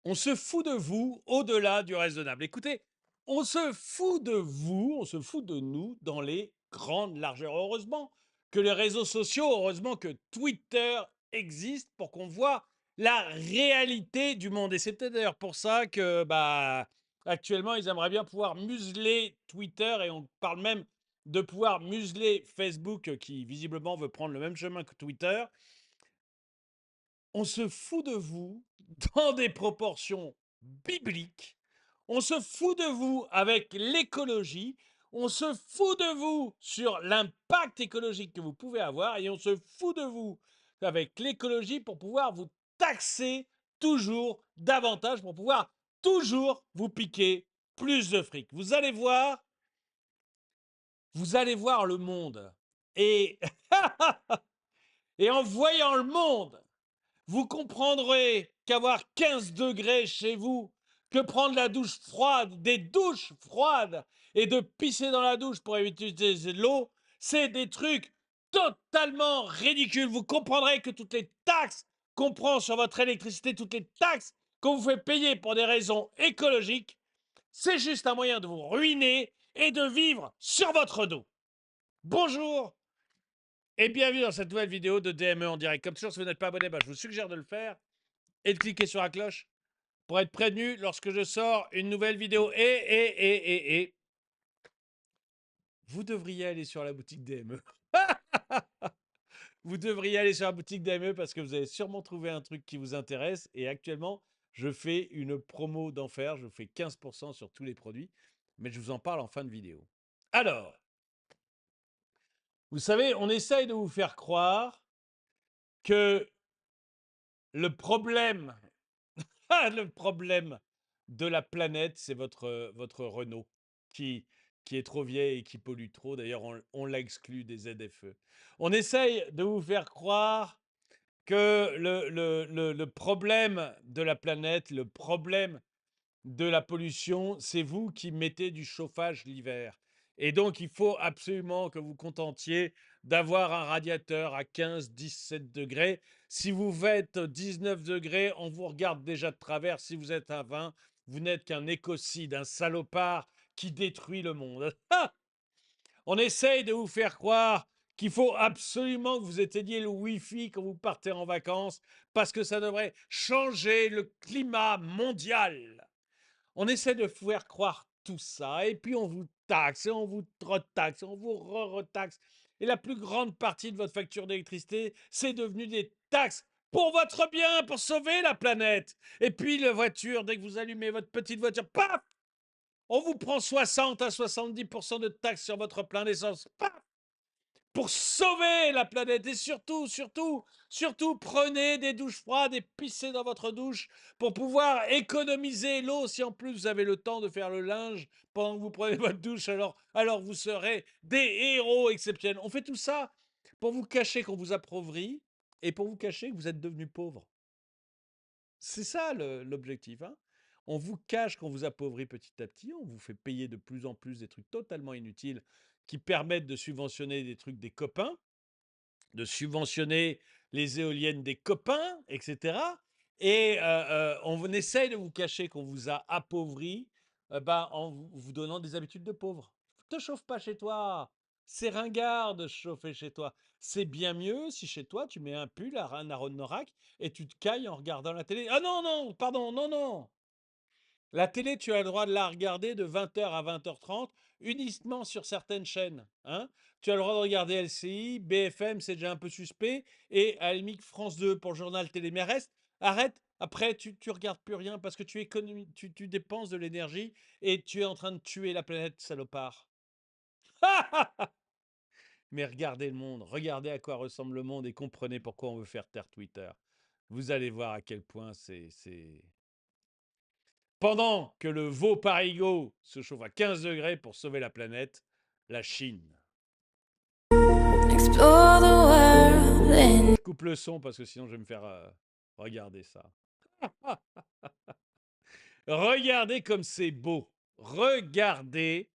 On se fout de vous au-delà du raisonnable. Écoutez, on se fout de vous, on se fout de nous dans les grandes largeurs. Heureusement que les réseaux sociaux, heureusement que Twitter existe pour qu'on voit la réalité du monde. Et c'est peut-être d'ailleurs pour ça que, actuellement, ils aimeraient bien pouvoir museler Twitter et on parle même de pouvoir museler Facebook qui visiblement veut prendre le même chemin que Twitter. On se fout de vous dans des proportions bibliques. On se fout de vous avec l'écologie. On se fout de vous sur l'impact écologique que vous pouvez avoir et on se fout de vous avec l'écologie pour pouvoir vous taxer toujours davantage, pour pouvoir toujours vous piquer plus de fric. Vous allez voir le monde et, et en voyant le monde, vous comprendrez qu'avoir 15 degrés chez vous, que prendre la douche froide, des douches froides, et de pisser dans la douche pour éviter d'utiliser de l'eau, c'est des trucs totalement ridicules. Vous comprendrez que toutes les taxes qu'on prend sur votre électricité, toutes les taxes qu'on vous fait payer pour des raisons écologiques, c'est juste un moyen de vous ruiner et de vivre sur votre dos. Bonjour et bienvenue dans cette nouvelle vidéo de DME en direct. Comme toujours, si vous n'êtes pas abonné, je vous suggère de le faire et de cliquer sur la cloche pour être prévenu lorsque je sors une nouvelle vidéo. Et vous devriez aller sur la boutique DME. Vous devriez aller sur la boutique DME parce que vous avez sûrement trouvé un truc qui vous intéresse. Et actuellement, je fais une promo d'enfer. Je fais 15% sur tous les produits. Mais je vous en parle en fin de vidéo. Alors, vous savez, on essaye de vous faire croire que le problème, le problème de la planète, c'est votre Renault qui, qui est trop vieille et qui pollue trop. D'ailleurs, on l'a exclu des ZFE. On essaye de vous faire croire que le problème de la planète, le problème de la pollution, c'est vous qui mettez du chauffage l'hiver. Et donc, il faut absolument que vous contentiez d'avoir un radiateur à 15, 17 degrés. Si vous faites 19 degrés, on vous regarde déjà de travers. Si vous êtes à 20, vous n'êtes qu'un écocide, un salopard qui détruit le monde. On essaye de vous faire croire qu'il faut absolument que vous éteigniez le Wi-Fi quand vous partez en vacances parce que ça devrait changer le climat mondial. On essaie de faire croire tout ça, et puis on vous taxe, et on vous retaxe, et on vous re-retaxe. Et la plus grande partie de votre facture d'électricité, c'est devenu des taxes pour votre bien, pour sauver la planète. Et puis la voiture, dès que vous allumez votre petite voiture, paf, on vous prend 60 à 70% de taxes sur votre plein d'essence. Paf, pour sauver la planète. Et surtout, prenez des douches froides et pissez dans votre douche pour pouvoir économiser l'eau. Si en plus vous avez le temps de faire le linge pendant que vous prenez votre douche, alors vous serez des héros exceptionnels. On fait tout ça pour vous cacher qu'on vous appauvrit et pour vous cacher que vous êtes devenu pauvre. C'est ça l'objectif, hein. On vous cache qu'on vous appauvrit petit à petit, on vous fait payer de plus en plus des trucs totalement inutiles qui permettent de subventionner des trucs des copains, de subventionner les éoliennes des copains, etc. Et on essaye de vous cacher qu'on vous a appauvri en vous donnant des habitudes de pauvre. Ne te chauffe pas chez toi. C'est ringard de chauffer chez toi. C'est bien mieux si chez toi tu mets un pull à un Aronorak et tu te cailles en regardant la télé. Ah non, non, pardon, non, non. La télé, tu as le droit de la regarder de 20h à 20h30 uniquement sur certaines chaînes, hein. Tu as le droit de regarder LCI, BFM, c'est déjà un peu suspect, et à la limite France 2 pour le journal télé. Mais arrête, après tu regardes plus rien parce que tu dépenses de l'énergie et tu es en train de tuer la planète, salopard. Mais regardez le monde, regardez à quoi ressemble le monde et comprenez pourquoi on veut faire taire Twitter. Vous allez voir à quel point c'est... Pendant que le veau parigot se chauffe à 15 degrés pour sauver la planète, la Chine. Explore the world in Je coupe le son parce que sinon je vais me faire regarder ça. Regardez comme c'est beau. Regardez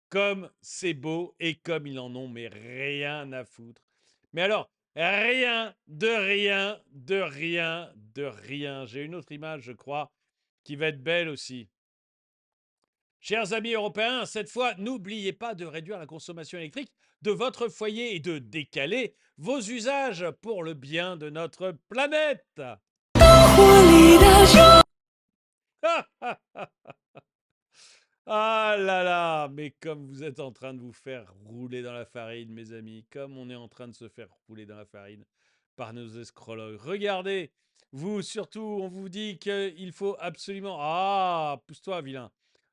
comme c'est beau et comme ils en ont mais rien à foutre. Mais alors, rien, de rien, de rien, de rien. J'ai une autre image, je crois. qui va être belle aussi. Chers amis européens, cette fois, n'oubliez pas de réduire la consommation électrique de votre foyer et de décaler vos usages pour le bien de notre planète. Ah là là, mais comme vous êtes en train de vous faire rouler dans la farine, mes amis, comme on est en train de se faire rouler dans la farine par nos escrologues. Regardez, vous surtout, on vous dit qu'il faut absolument... Ah, pousse-toi, vilain.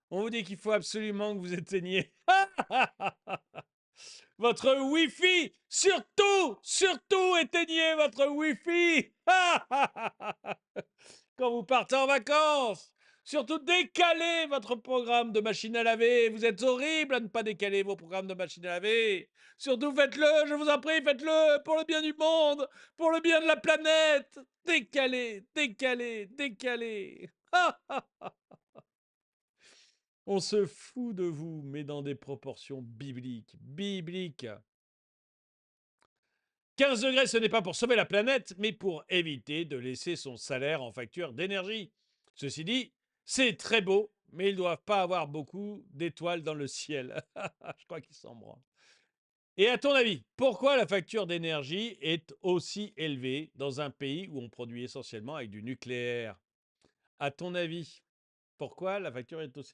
On vous dit qu'il faut absolument que vous éteigniez votre Wi-Fi. Surtout, éteignez votre Wi-Fi. Quand vous partez en vacances. Surtout, décalez votre programme de machine à laver. Vous êtes horrible à ne pas décaler vos programmes de machine à laver. Surtout, faites-le, je vous en prie, faites-le pour le bien du monde, pour le bien de la planète. Décalez. On se fout de vous, mais dans des proportions bibliques. 15 degrés, ce n'est pas pour sauver la planète, mais pour éviter de laisser son salaire en facture d'énergie. Ceci dit, c'est très beau, mais ils ne doivent pas avoir beaucoup d'étoiles dans le ciel. Je crois qu'ils s'en branlent. Et à ton avis, pourquoi la facture d'énergie est aussi élevée dans un pays où on produit essentiellement avec du nucléaire? À ton avis, pourquoi la facture est aussi...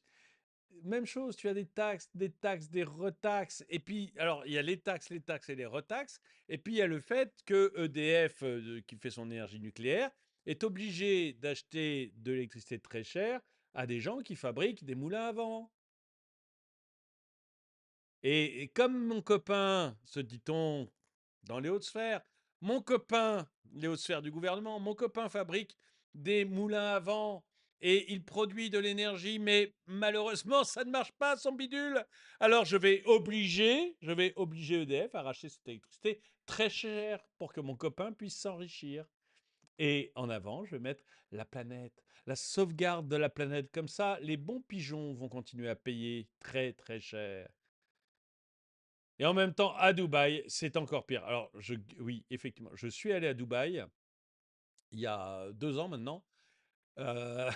Même chose, tu as des taxes, des retaxes. Et puis, alors, il y a les taxes et les retaxes. Et puis, il y a le fait que EDF, qui fait son énergie nucléaire, est obligé d'acheter de l'électricité très chère à des gens qui fabriquent des moulins à vent. Et comme mon copain, se dit-on dans les hautes sphères, les hautes sphères du gouvernement, mon copain fabrique des moulins à vent et il produit de l'énergie, mais malheureusement, ça ne marche pas, son bidule. Alors, je vais obliger EDF à racheter cette électricité très chère pour que mon copain puisse s'enrichir. Et en avant, je vais mettre la planète, la sauvegarde de la planète. Comme ça, les bons pigeons vont continuer à payer très, très cher. Et en même temps, à Dubaï, c'est encore pire. Alors, oui, effectivement, je suis allé à Dubaï il y a 2 ans maintenant. Euh,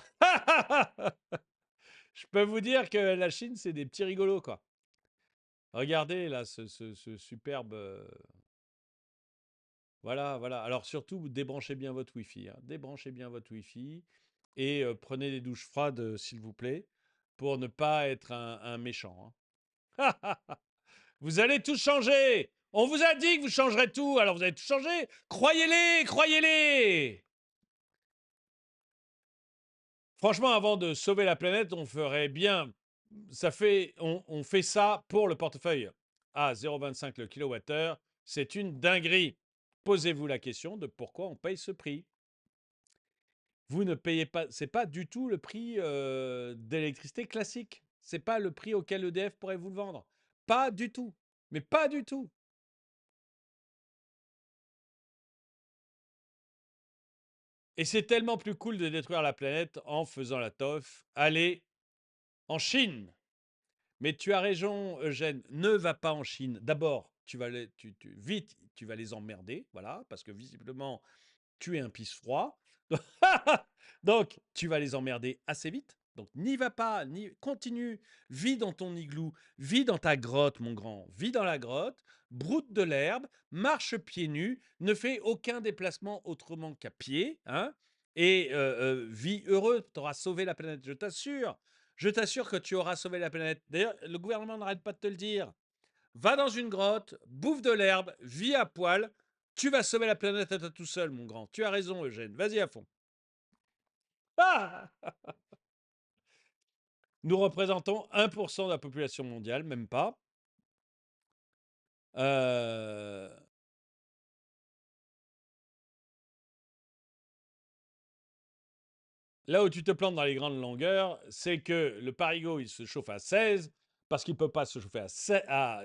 Je peux vous dire que la Chine, c'est des petits rigolos, quoi. Regardez là, ce superbe. Voilà. Alors surtout, débranchez bien votre Wi-Fi. Débranchez bien votre Wi-Fi et prenez des douches froides, s'il vous plaît, pour ne pas être un méchant. Vous allez tout changer. On vous a dit que vous changerez tout, alors vous allez tout changer. Croyez-les. Franchement, avant de sauver la planète, on ferait bien. On fait ça pour le portefeuille. À 0,25 le kilowattheure, c'est une dinguerie. Posez-vous la question de pourquoi on paye ce prix. Vous ne payez pas, c'est pas du tout le prix d'électricité classique. C'est pas le prix auquel EDF pourrait vous le vendre. Pas du tout. Mais pas du tout. Et c'est tellement plus cool de détruire la planète en faisant la toffe. Allez en Chine. Mais tu as raison, Eugène, ne va pas en Chine. D'abord, vite, tu vas les emmerder, voilà, parce que visiblement, tu es un pisse-froid. Donc, tu vas les emmerder assez vite. Donc, n'y va pas, continue, vis dans ton igloo, vis dans ta grotte, mon grand, vis dans la grotte, broute de l'herbe, marche pieds nus, ne fais aucun déplacement autrement qu'à pied, hein, et vis heureux, tu auras sauvé la planète, je t'assure. Je t'assure que tu auras sauvé la planète. D'ailleurs, le gouvernement n'arrête pas de te le dire. Va dans une grotte, bouffe de l'herbe, vis à poil. Tu vas sauver la planète à toi tout seul, mon grand. Tu as raison, Eugène. Vas-y à fond. Ah, nous représentons 1% de la population mondiale, même pas. Là où tu te plantes dans les grandes longueurs, c'est que le Parigot, il se chauffe à 16 parce qu'il ne peut pas se chauffer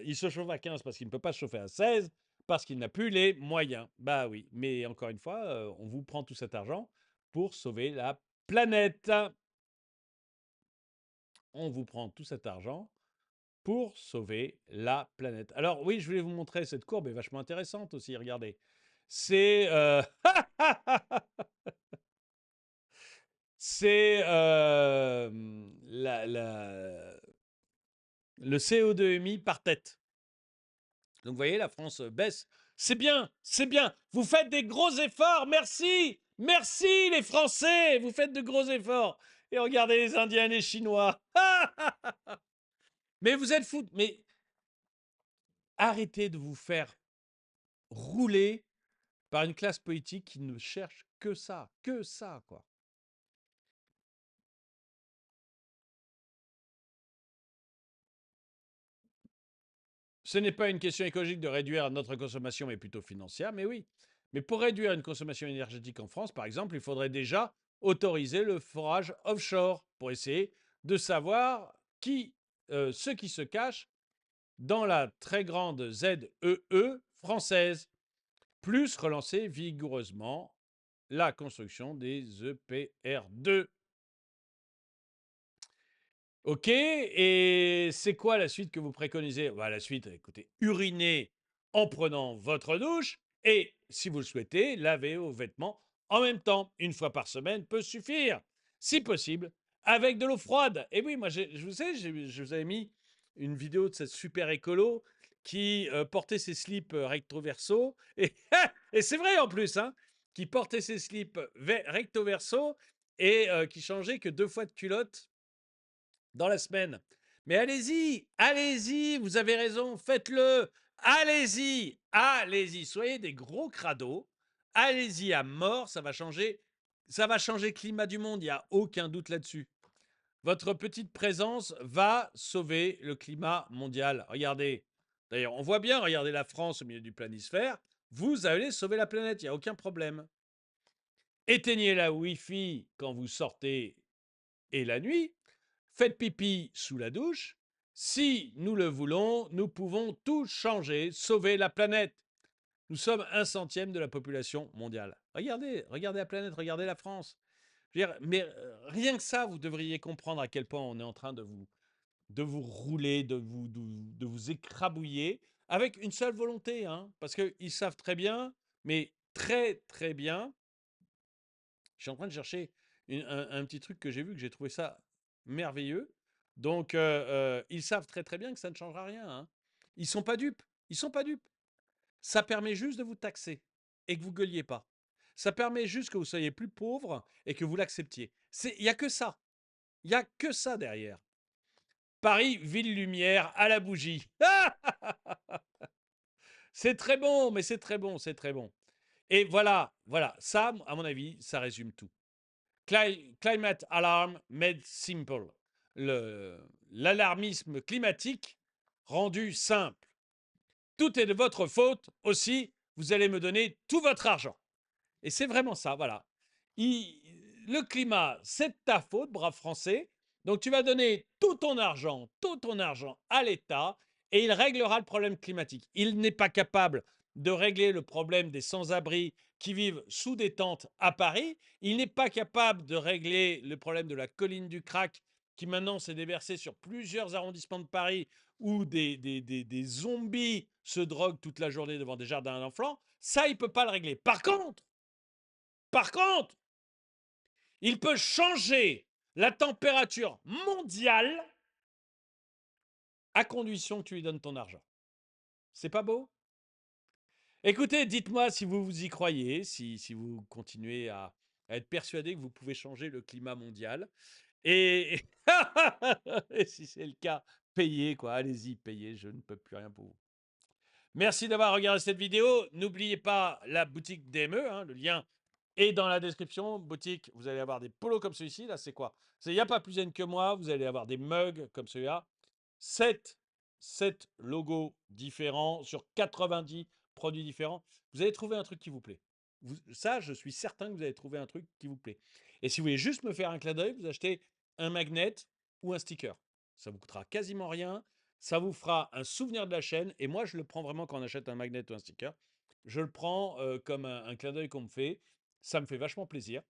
il se chauffe à 15 parce qu'il ne peut pas se chauffer à 16 parce qu'il n'a plus les moyens. Bah oui, mais encore une fois, on vous prend tout cet argent pour sauver la planète. On vous prend tout cet argent pour sauver la planète. Alors oui, je voulais vous montrer cette courbe, est vachement intéressante aussi, regardez. C'est c'est le CO2 émis par tête. Donc vous voyez, la France baisse. C'est bien, c'est bien. Vous faites des gros efforts, merci. Merci les Français, vous faites de gros efforts. Et regardez les Indiens et les Chinois. Mais vous êtes fous. Mais arrêtez de vous faire rouler par une classe politique qui ne cherche que ça, quoi. Ce n'est pas une question écologique de réduire notre consommation, mais plutôt financière, mais oui. Mais pour réduire une consommation énergétique en France, par exemple, il faudrait déjà autoriser le forage offshore pour essayer de savoir ce qui se cache dans la très grande ZEE française, plus relancer vigoureusement la construction des EPR2. Ok, et c'est quoi la suite que vous préconisez? Bah, la suite, écoutez, uriner en prenant votre douche et, si vous le souhaitez, laver vos vêtements en même temps. Une fois par semaine peut suffire, si possible, avec de l'eau froide. Et oui, moi, je vous sais, je vous avais mis une vidéo de cette super écolo qui portait ses slips recto verso. Et c'est vrai en plus, hein, qui portait ses slips recto verso et qui changeait que 2 fois de culotte dans la semaine. Mais allez-y, allez-y, vous avez raison, faites-le. Allez-y, allez-y, soyez des gros crados. Allez-y à mort, ça va changer le climat du monde, il n'y a aucun doute là-dessus. Votre petite présence va sauver le climat mondial. Regardez, d'ailleurs, on voit bien, regardez la France au milieu du planisphère, vous allez sauver la planète, il n'y a aucun problème. Éteignez la Wi-Fi quand vous sortez et la nuit, faites pipi sous la douche. Si nous le voulons, nous pouvons tout changer, sauver la planète. Nous sommes 1/100 de la population mondiale. Regardez, regardez la planète, regardez la France. Je veux dire, mais rien que ça, vous devriez comprendre à quel point on est en train de vous rouler, de vous écrabouiller, avec une seule volonté, hein, parce qu'ils savent très bien, mais très très bien. Je suis en train de chercher un petit truc que j'ai vu, que j'ai trouvé ça merveilleux. Donc, ils savent très très bien que ça ne changera rien, hein. Ils sont pas dupes. Ils sont pas dupes. Ça permet juste de vous taxer et que vous gueuliez pas. Ça permet juste que vous soyez plus pauvre et que vous l'acceptiez. Il n'y a que ça. Il n'y a que ça derrière. Paris, ville lumière à la bougie. C'est très bon, mais c'est très bon, c'est très bon. Et voilà, voilà, ça, à mon avis, ça résume tout. Climate Alarm Made Simple. L'alarmisme climatique rendu simple. Tout est de votre faute aussi, vous allez me donner tout votre argent. Et c'est vraiment ça, voilà. Le climat, c'est de ta faute, brave Français. Donc tu vas donner tout ton argent à l'État et il réglera le problème climatique. Il n'est pas capable de régler le problème des sans-abri qui vivent sous des tentes à Paris. Il n'est pas capable de régler le problème de la colline du crack qui maintenant s'est déversée sur plusieurs arrondissements de Paris où des zombies se droguent toute la journée devant des jardins d'enfants. Ça, il ne peut pas le régler. Par contre, il peut changer la température mondiale à condition que tu lui donnes ton argent. C'est pas beau? Écoutez, dites-moi si vous y croyez, si vous continuez à être persuadé que vous pouvez changer le climat mondial. Et, et si c'est le cas, payez, quoi. Allez-y, payez, je ne peux plus rien pour vous. Merci d'avoir regardé cette vidéo. N'oubliez pas la boutique DME, hein, le lien est dans la description. Boutique, vous allez avoir des polos comme celui-ci. Là, c'est quoi? Il n'y a pas plus zen que moi. Vous allez avoir des mugs comme celui-là. 7 logos différents sur 90 produits différents. Vous allez trouver un truc qui vous plaît. Ça, je suis certain que vous allez trouver un truc qui vous plaît. Et si vous voulez juste me faire un clin d'œil, vous achetez un magnet ou un sticker. Ça vous coûtera quasiment rien. Ça vous fera un souvenir de la chaîne. Et moi, je le prends vraiment quand on achète un magnet ou un sticker. Je le prends comme un clin d'œil qu'on me fait. Ça me fait vachement plaisir.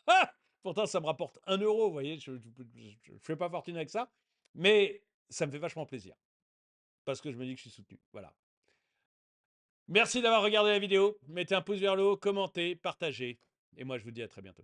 Ah, pourtant, ça me rapporte 1 euro, vous voyez. Je ne fais pas fortune avec ça. Mais ça me fait vachement plaisir. Parce que je me dis que je suis soutenu. Voilà. Merci d'avoir regardé la vidéo. Mettez un pouce vers le haut, commentez, partagez. Et moi, je vous dis à très bientôt.